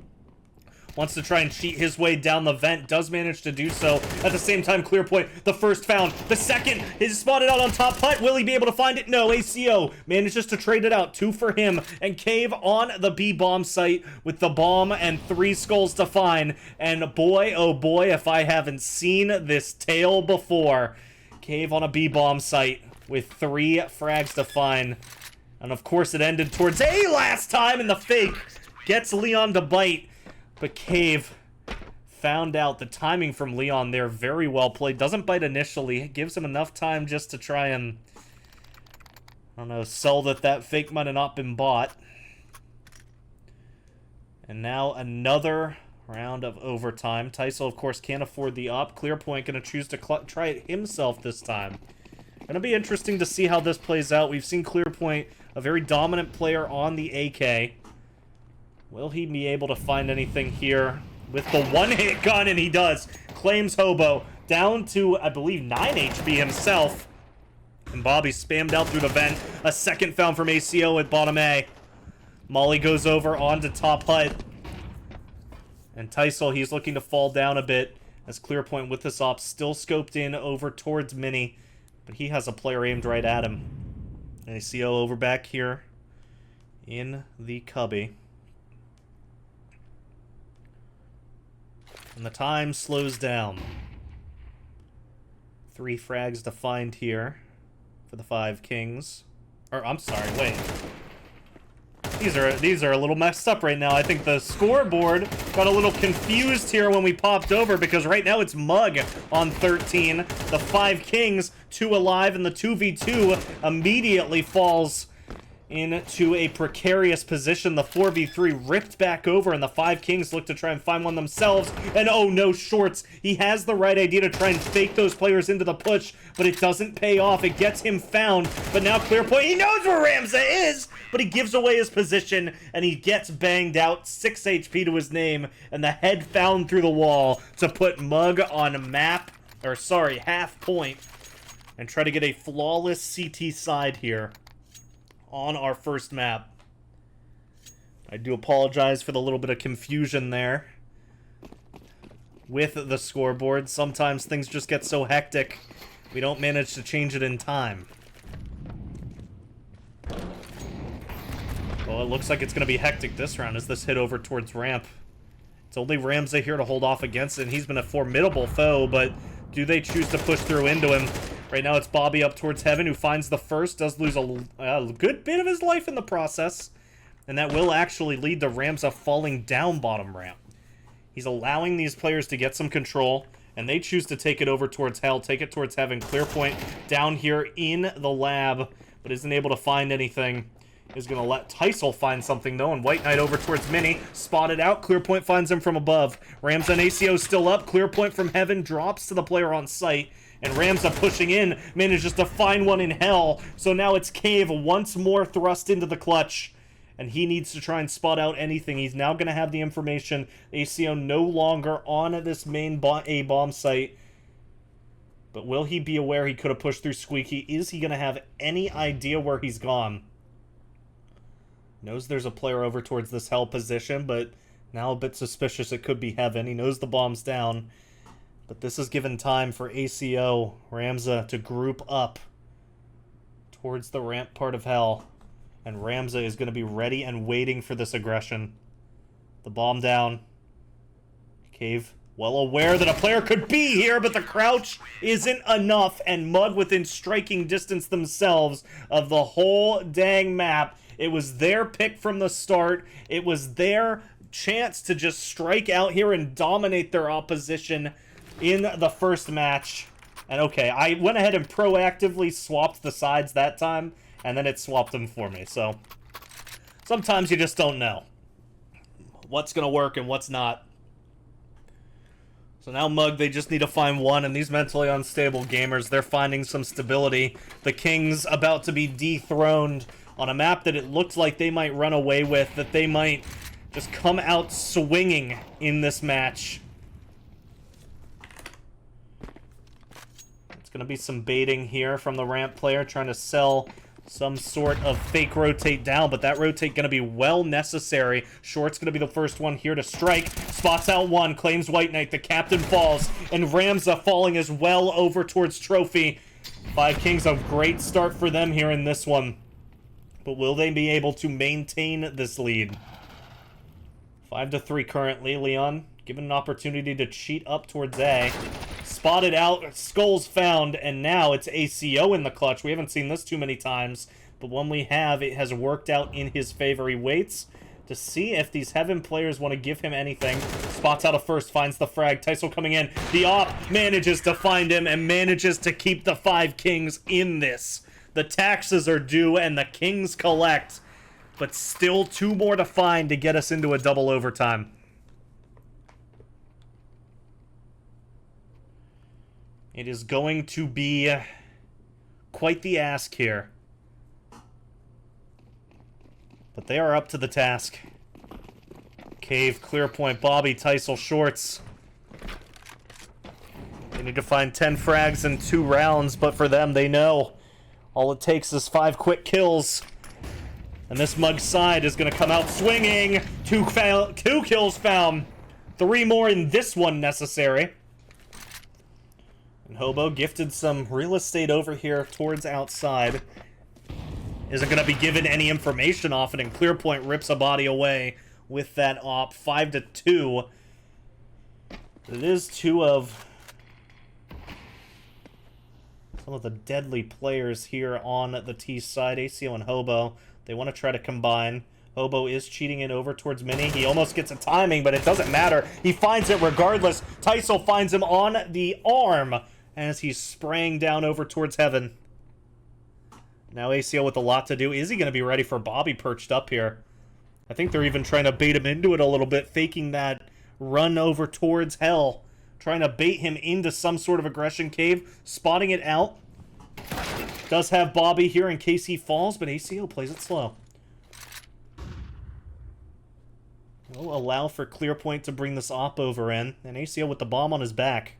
Wants to try and cheat his way down the vent. Does manage to do so. At the same time, clear point. The first found. The second is spotted out on top hut. Will he be able to find it? No. ACO manages to trade it out. 2 for him. And Cave on the B bomb site with the bomb and 3 skulls to find. And boy, oh boy, if I haven't seen this tale before. Cave on a B bomb site with 3 frags to find. And of course it ended towards A last time, and the fake gets Leon to bite. But Cave found out the timing from Leon there. Very well played. Doesn't bite initially. It gives him enough time just to try and, I don't know, sell that fake might have not been bought. And now another round of overtime. Tyso, of course, can't afford the up. Clearpoint going to choose to try it himself this time. Going to be interesting to see how this plays out. We've seen Clearpoint, a very dominant player on the AK. Will he be able to find anything here with the one-hit gun? And he does. Claims Hobo down to, I believe, 9 HP himself. And Bobby spammed out through the vent. A second found from ACO at bottom A. Molly goes over onto top hut. And Tyso, he's looking to fall down a bit as Clearpoint with this op still scoped in over towards Mini. But he has a player aimed right at him. And ACO over back here in the cubby. And the time slows down. 3 frags to find here for the 5 kings. Or, I'm sorry, wait. These are a little messed up right now. I think the scoreboard got a little confused here when we popped over, because right now it's Mug on 13. The 5 kings, 2 alive, and the 2v2 immediately falls into a precarious position. The 4v3 ripped back over, and the 5 kings look to try and find one themselves. And oh no, Shorts. He has the right idea to try and fake those players into the push, but it doesn't pay off. It gets him found, but now Clearpoint, he knows where Ramza is, but he gives away his position, and he gets banged out. 6 HP to his name, and the head found through the wall to put Mug on half point, and try to get a flawless CT side here on our first map. I do apologize for the little bit of confusion there with the scoreboard. Sometimes things just get so hectic, we don't manage to change it in time. Well, it looks like it's going to be hectic this round as this hit over towards ramp. It's only Ramza here to hold off against it, and he's been a formidable foe, but do they choose to push through into him? Right now it's Bobby up towards Heaven, who finds the first, does lose a good bit of his life in the process, and that will actually lead to Ramza falling down bottom ramp. He's allowing these players to get some control, and they choose to take it over towards Hell, take it towards Heaven. Clearpoint down here in the lab, but isn't able to find anything. Is going to let Tyso find something, though, and White Knight over towards Mini. Spotted out. Clearpoint finds him from above. Ramza and ACO still up. Clearpoint from Heaven drops to the player on site. And Ramza pushing in manages to find one in Hell. So now it's Cave once more thrust into the clutch. And he needs to try and spot out anything. He's now going to have the information. ACO no longer on this main A bomb site. But will he be aware he could have pushed through Squeaky? Is he going to have any idea where he's gone? Knows there's a player over towards this Hell position, but now a bit suspicious it could be Heaven. He knows the bomb's down. But this is given time for ACO, Ramza, to group up towards the ramp part of Hell. And Ramza is going to be ready and waiting for this aggression. The bomb down. Cave, well aware that a player could be here, but the crouch isn't enough. And Mug within striking distance themselves of the whole dang map. It was their pick from the start. It was their chance to just strike out here and dominate their opposition in the first match. And okay, I went ahead and proactively swapped the sides that time, and then it swapped them for me. So sometimes you just don't know what's going to work and what's not. So now Mug, they just need to find one, and these mentally unstable gamers, they're finding some stability. The Kings about to be dethroned on a map that it looks like they might run away with, that they might just come out swinging in this match. It's going to be some baiting here from the ramp player, trying to sell some sort of fake rotate down, but that rotate going to be well necessary. Short's going to be the first one here to strike. Spots out one, claims White Knight. The captain falls, and Ramza falling as well over towards Trophy. 5 Kings, a great start for them here in this one. But will they be able to maintain this lead? 5-3 currently. Leon given an opportunity to cheat up towards A. Spotted out, skulls found, and now it's ACO in the clutch. We haven't seen this too many times, but when we have, it has worked out in his favor. He waits to see if these Heaven players want to give him anything. Spots out a first, finds the frag. Tyso coming in. The op manages to find him and manages to keep the 5 Kings in this. The taxes are due and the Kings collect, but still 2 more to find to get us into a double overtime. It is going to be quite the ask here. But they are up to the task. Cave, clear point, Bobby, Tyso, Shorts. They need to find 10 frags in 2 rounds, but for them, they know all it takes is 5 quick kills. And this Mug side is going to come out swinging. 2 kills found. 3 more in this one necessary. And Hobo gifted some real estate over here towards outside. Isn't going to be given any information off it, and Clearpoint rips a body away with that op. 5-2. It is 2 of some of the deadly players here on the T side. ACO and Hobo, they want to try to combine. Hobo is cheating it over towards Mini. He almost gets a timing, but it doesn't matter. He finds it regardless. Tyso finds him on the arm as he's spraying down over towards Heaven. Now ACL with a lot to do. Is he going to be ready for Bobby perched up here? I think they're even trying to bait him into it a little bit, faking that run over towards Hell. Trying to bait him into some sort of aggression cave. Spotting it out. Does have Bobby here in case he falls, but ACO plays it slow. Will allow for Clearpoint to bring this op over in. And ACO with the bomb on his back.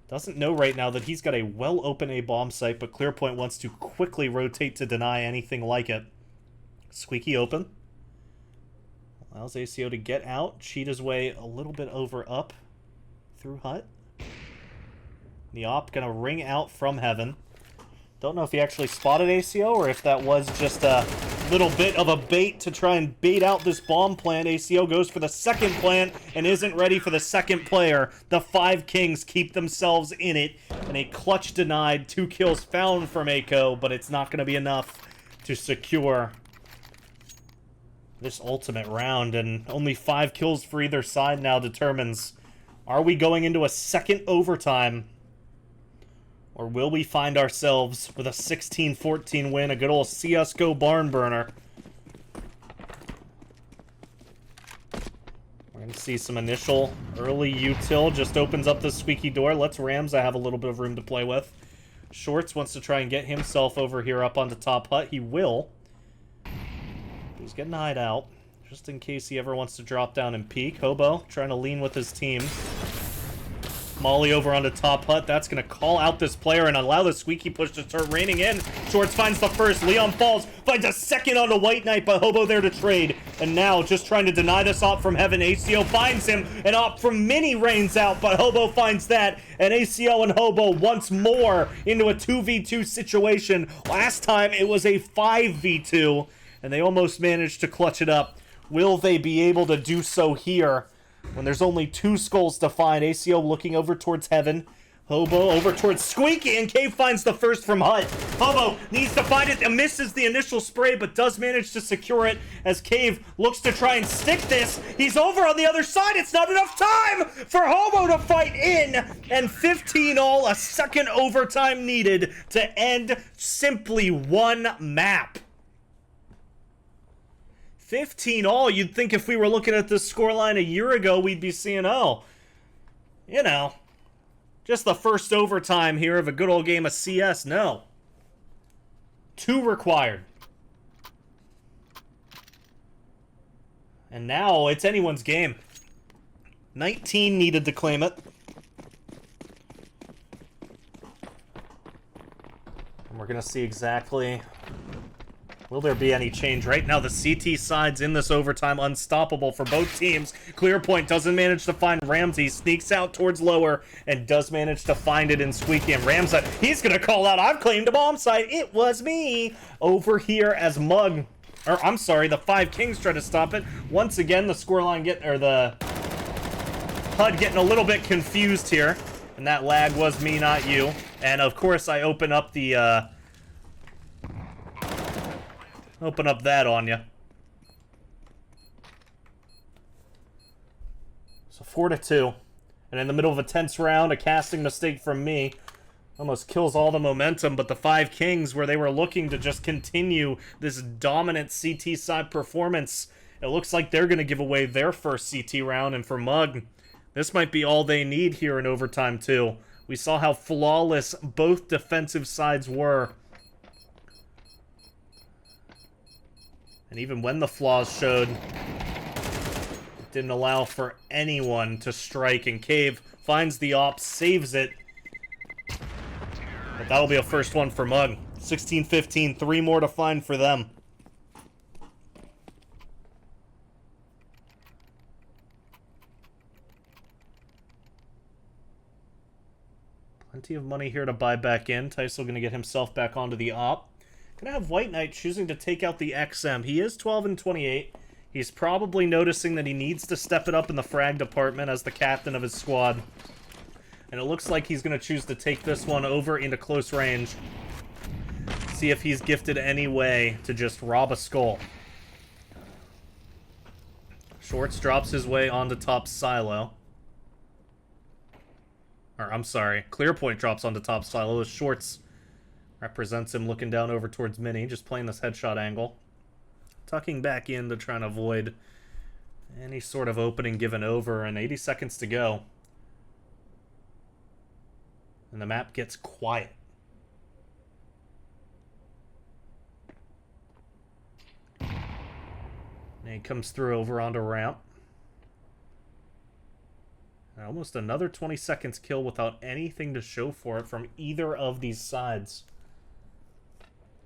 Doesn't know right now that he's got a well-open A bomb site, but Clearpoint wants to quickly rotate to deny anything like it. Squeaky open. Allows ACO to get out, cheat his way a little bit over up through Hut. The op gonna ring out from Heaven. Don't know if he actually spotted ACO or if that was just a little bit of a bait to try and bait out this bomb plant. ACO goes for the second plant and isn't ready for the second player. The 5 Kings keep themselves in it, and a clutch denied. 2 kills found from Mako, but it's not going to be enough to secure this ultimate round, and only 5 kills for either side now determines, are we going into a second overtime? Or will we find ourselves with a 16-14 win, a good old CSGO barn burner? We're going to see some initial early util. Just opens up the squeaky door. Lets Ramza have a little bit of room to play with. Shorts wants to try and get himself over here up on the top hut. He will. He's getting eyed out, just in case he ever wants to drop down and peek. Hobo trying to lean with his team. Molly over on the top hut. That's going to call out this player and allow the squeaky push to start raining in. Shorts finds the first. Leon falls. Finds a second on the White Knight, but Hobo there to trade. And now just trying to deny this op from Heaven. ACO finds him. An op from Mini rains out, but Hobo finds that. And ACO and Hobo once more into a 2v2 situation. Last time it was a 5v2, and they almost managed to clutch it up. Will they be able to do so here? When there's only 2 skulls to find. ACO looking over towards Heaven. Hobo over towards Squeaky, and Cave finds the first from Hut. Hobo needs to find it and misses the initial spray, but does manage to secure it as Cave looks to try and stick this. He's over on the other side. It's not enough time for Hobo to fight in. And 15-all, a second overtime needed to end simply 1 map. 15-all, you'd think if we were looking at this scoreline a year ago, we'd be seeing, oh, you know, just the first overtime here of a good old game of CS. No. 2 required. And now it's anyone's game. 19 needed to claim it. And we're going to see exactly... Will there be any change? Right now, the CT side's in this overtime, unstoppable for both teams. Clearpoint doesn't manage to find Ramsey, sneaks out towards lower, and does manage to find it in Squeaky. And Ramsey, he's going to call out, I've claimed a bomb site. It was me. Over here as Mug, or I'm sorry, the 5 Kings try to stop it. Once again, the scoreline the HUD getting a little bit confused here. And that lag was me, not you. And of course, I open up the, open up that on you. So 4-2. And in the middle of a tense round, a casting mistake from me almost kills all the momentum, but the 5 Kings, where they were looking to just continue this dominant CT side performance, it looks like they're going to give away their first CT round, and for Mug, this might be all they need here in overtime too. We saw how flawless both defensive sides were. And even when the flaws showed, it didn't allow for anyone to strike. And Cave finds the op, saves it. But that'll be a first one for Mug. 16-15, 3 more to find for them. Plenty of money here to buy back in. Tyso going to get himself back onto the op. Gonna have White Knight choosing to take out the XM. He is 12-28. He's probably noticing that he needs to step it up in the frag department as the captain of his squad. And it looks like he's gonna choose to take this one over into close range. See if he's gifted any way to just rob a skull. Shorts drops his way onto top silo. Or, I'm sorry, Clearpoint drops onto top silo as Shorts represents him looking down over towards Mini, just playing this headshot angle. Tucking back in to try and avoid any sort of opening given over, and 80 seconds to go. And the map gets quiet. Nade comes through over onto ramp. And almost another 20 seconds kill without anything to show for it from either of these sides.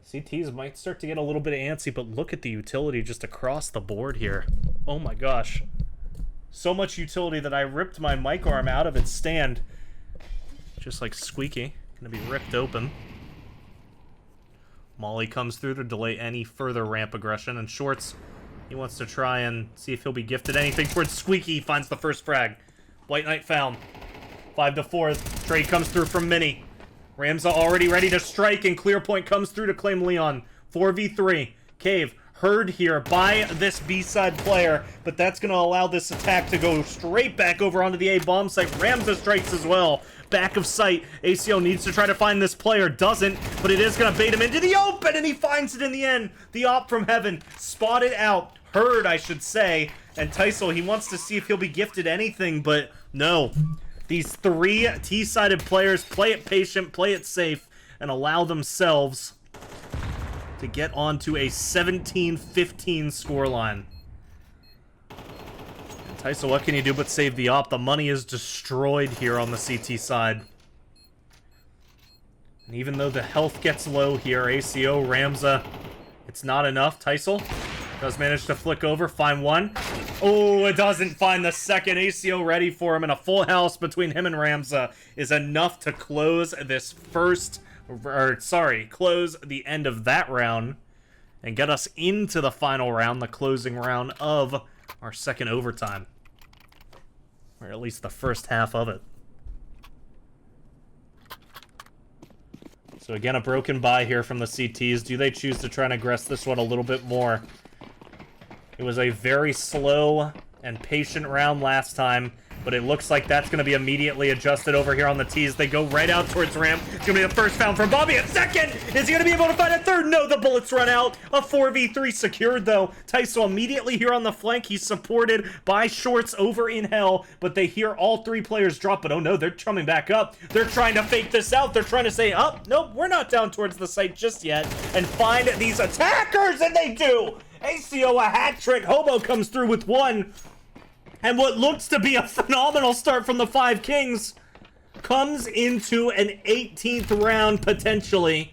CTs might start to get a little bit antsy, but look at the utility just across the board here. Oh my gosh. So much utility that I ripped my mic arm out of its stand. Just like Squeaky. Gonna be ripped open. Molly comes through to delay any further ramp aggression, and Shorts, he wants to try and see if he'll be gifted anything towards Squeaky. He finds the first frag. White Knight found. 5-4. Trade comes through from Mini. Ramza already ready to strike, and Clearpoint comes through to claim Leon. 4v3. Cave heard here by this B-side player, but that's going to allow this attack to go straight back over onto the A bomb site. Ramza strikes as well. Back of sight. ACO needs to try to find this player. Doesn't, but it is going to bait him into the open, and he finds it in the end. The op from heaven. Spotted out. Heard, I should say. And Tyso, he wants to see if he'll be gifted anything, but no. These 3 T-sided players play it patient, play it safe, and allow themselves to get onto a 17-15 scoreline. And Tyso, what can you do but save the op? The money is destroyed here on the CT side. And even though the health gets low here, ACO, Ramza, it's not enough. Tyso does manage to flick over, find one. Oh, it doesn't find the second. ACO ready for him, and a full house between him and Ramza is enough to close this first, or sorry, close the end of that round and get us into the final round, the closing round of our second overtime. Or at least the first half of it. So again, a broken bye here from the CTs. Do they choose to try and aggress this one a little bit more? It was a very slow and patient round last time. But it looks like that's going to be immediately adjusted over here on the tees. They go right out towards ramp. It's going to be the first found from Bobby. A second! Is he going to be able to find a third? No, the bullets run out. A 4v3 secured, though. Taiso immediately here on the flank. He's supported by Shorts over in Hell. But they hear all three players drop. But oh no, they're coming back up. They're trying to fake this out. They're trying to say, oh, nope, we're not down towards the site just yet. And find these attackers, and they do! ACO a hat trick. Hobo comes through with one. And what looks to be a phenomenal start from the Five Kings comes into an 18th round, potentially,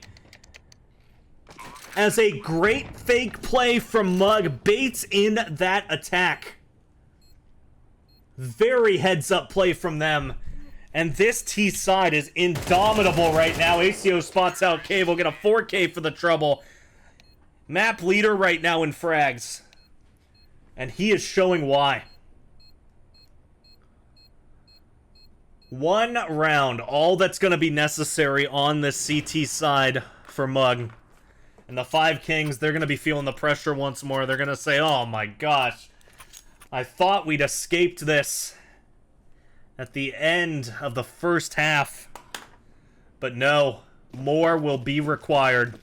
as a great fake play from Mug baits in that attack. Very heads-up play from them. And this T side is indomitable right now. ACO spots out Cave. Will get a 4K for the trouble. Map leader right now in frags. And he is showing why. One round, all that's going to be necessary on this CT side for Mug. And the Five Kings, they're going to be feeling the pressure once more. They're going to say, oh my gosh, I thought we'd escaped this at the end of the first half. But no, more will be required.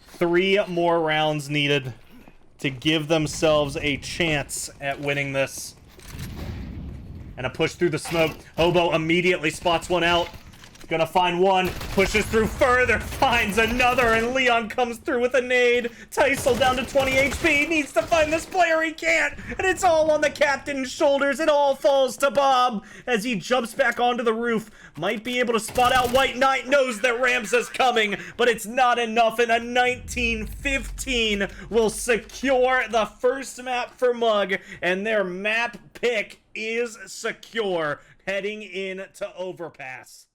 3 more rounds needed to give themselves a chance at winning this. And a push through the smoke. Hobo immediately spots one out. Gonna find one. Pushes through further. Finds another. And Leon comes through with a nade. Tysel down to 20 HP. Needs to find this player. He can't. And it's all on the captain's shoulders. It all falls to Bob as he jumps back onto the roof. Might be able to spot out White Knight. Knows that Rams is coming. But it's not enough. And a 19-15 will secure the first map for Mug. And their map pick is secure heading into Overpass.